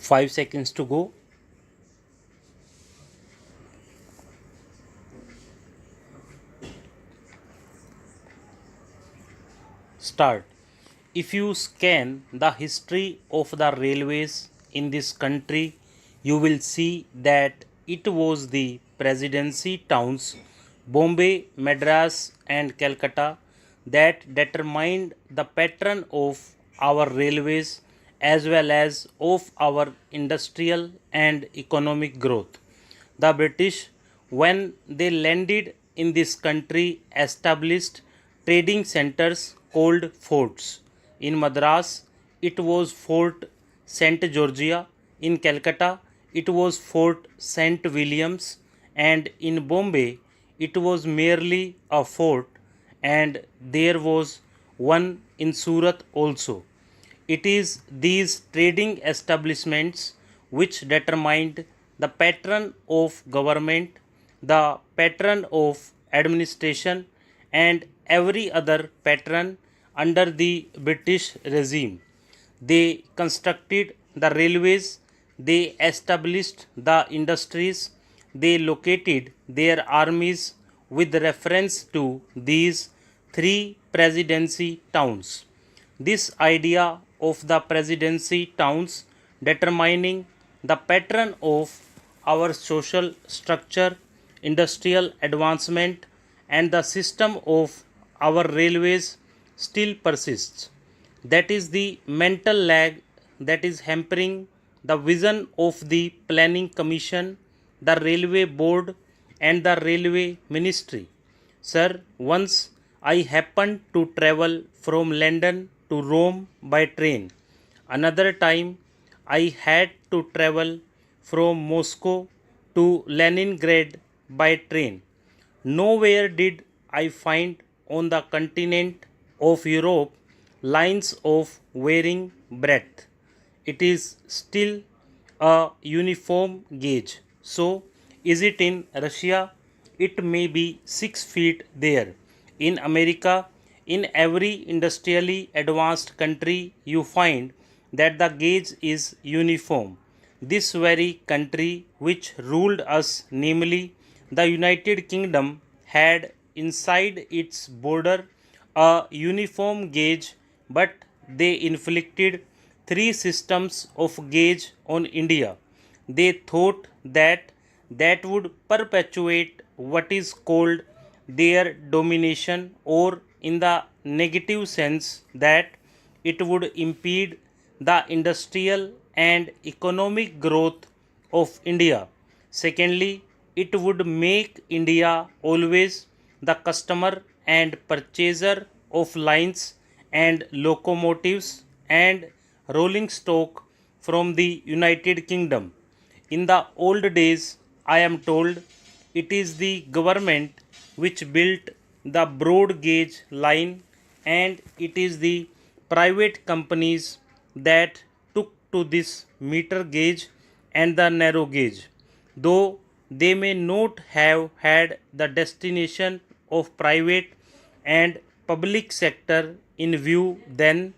5 seconds to go. Start. If you scan the history of the railways in this country, you will see that it was the presidency towns Bombay, Madras, and Calcutta that determined the pattern of our railways as well as of our industrial and economic growth. The British, when they landed in this country, established trading centers called forts. In Madras, it was Fort St. Georgia. In Calcutta, it was Fort St. Williams. And in Bombay, it was merely a fort, and there was one in Surat also. It is these trading establishments which determined the pattern of government, the pattern of administration, and every other pattern under the British regime. They constructed the railways, they established the industries, they located their armies with reference to these three presidency towns. This idea of the presidency towns determining the pattern of our social structure, industrial advancement, and the system of our railways still persists. That is the mental lag that is hampering the vision of the Planning Commission, the Railway Board, and the Railway Ministry. Sir, once I happened to travel from London to Rome by train. Another time I had to travel from Moscow to Leningrad by train. Nowhere did I find on the continent of Europe lines of varying breadth. It is still a uniform gauge. So, is it in Russia? It may be 6 feet there. In America, in every industrially advanced country, you find that the gauge is uniform. This very country which ruled us, namely the United Kingdom, had inside its border a uniform gauge, but they inflicted three systems of gauge on India. They thought that that would perpetuate what is called their domination, or in the negative sense that it would impede the industrial and economic growth of India. Secondly, it would make India always the customer and purchaser of lines and locomotives and rolling stock from the United Kingdom. In the old days, I am told, it is the government which built the broad gauge line, and it is the private companies that took to this meter gauge and the narrow gauge. Though they may not have had the destination of private and public sector in view then,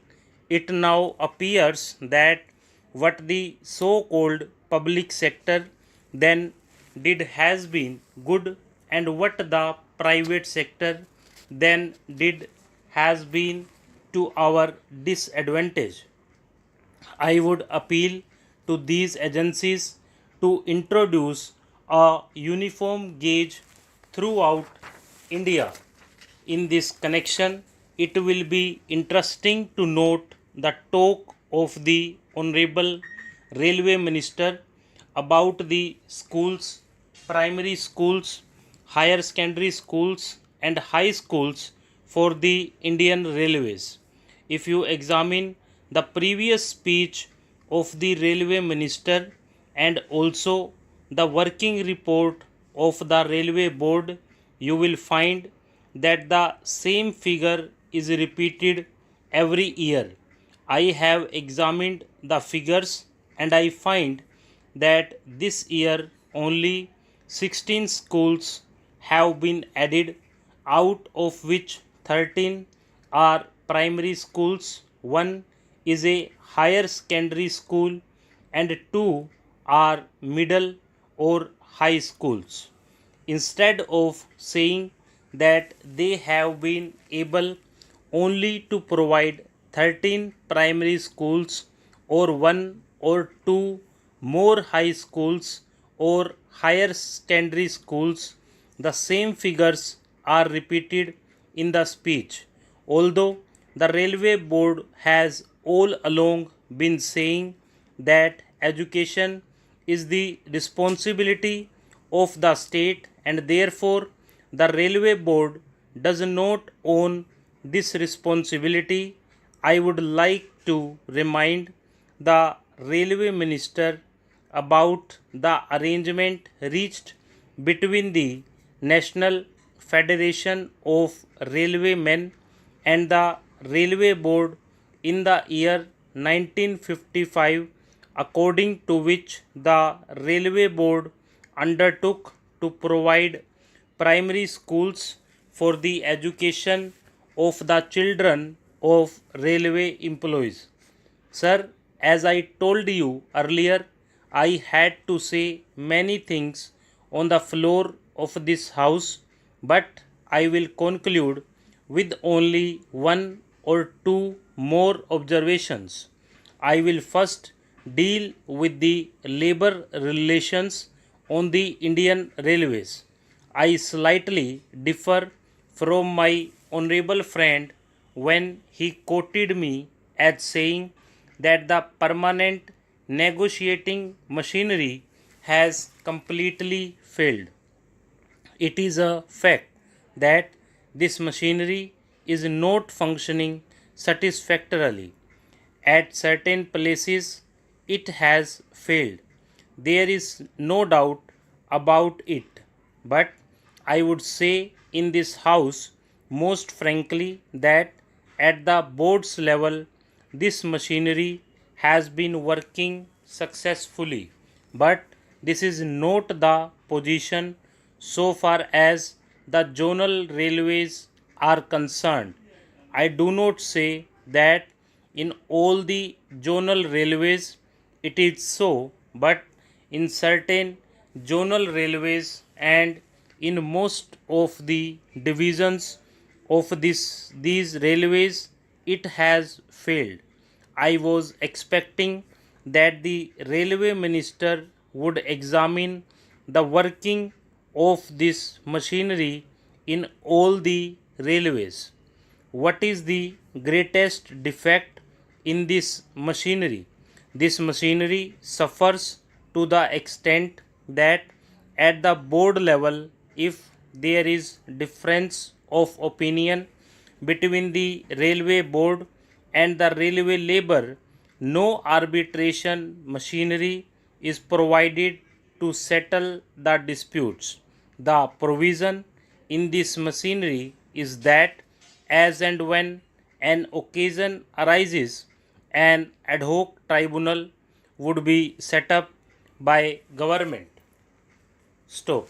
it now appears that what the so called public sector then did has been good, and what the private sector then did has been to our disadvantage. I would appeal to these agencies to introduce a uniform gauge throughout India. In this connection, it will be interesting to note the talk of the Honorable Railway Minister about the schools, primary schools, higher secondary schools, and high schools for the Indian Railways. If you examine the previous speech of the Railway Minister and also the working report of the Railway Board, you will find that the same figure is repeated every year. I have examined the figures and I find that this year only 16 schools have been added, out of which 13 are primary schools, one is a higher secondary school, and 2 are middle or high schools. Instead of saying that they have been able only to provide 13 primary schools or 1 or 2 more high schools or higher secondary schools, the same figures are repeated in the speech. Although the railway board has all along been saying that education is the responsibility of the state and therefore the railway board does not own this responsibility, I would like to remind the railway minister about the arrangement reached between the National Federation of Railwaymen and the Railway Board in the year 1955, according to which the Railway Board undertook to provide primary schools for the education of the children of railway employees. Sir, as I told you earlier, I had to say many things on the floor of this house, but I will conclude with only one or two more observations. I will first deal with the labor relations on the Indian Railways. I slightly differ from my honorable friend when he quoted me as saying that the permanent negotiating machinery has completely failed. It is a fact that this machinery is not functioning satisfactorily. At certain places, it has failed. There is no doubt about it. But I would say in this house, most frankly, that at the board's level, this machinery has been working successfully. But this is not the position so far as the zonal railways are concerned. I do not say that in all the zonal railways it is so, but in certain zonal railways and in most of the divisions of these railways it has failed. I was expecting that the railway minister would examine the working of this machinery in all the railways. What is the greatest defect in this machinery? This machinery suffers to the extent that at the board level, if there is difference of opinion between the railway board and the railway labor, no arbitration machinery is provided to settle the disputes. The provision in this machinery is that as and when an occasion arises, an ad hoc tribunal would be set up by government. Stop.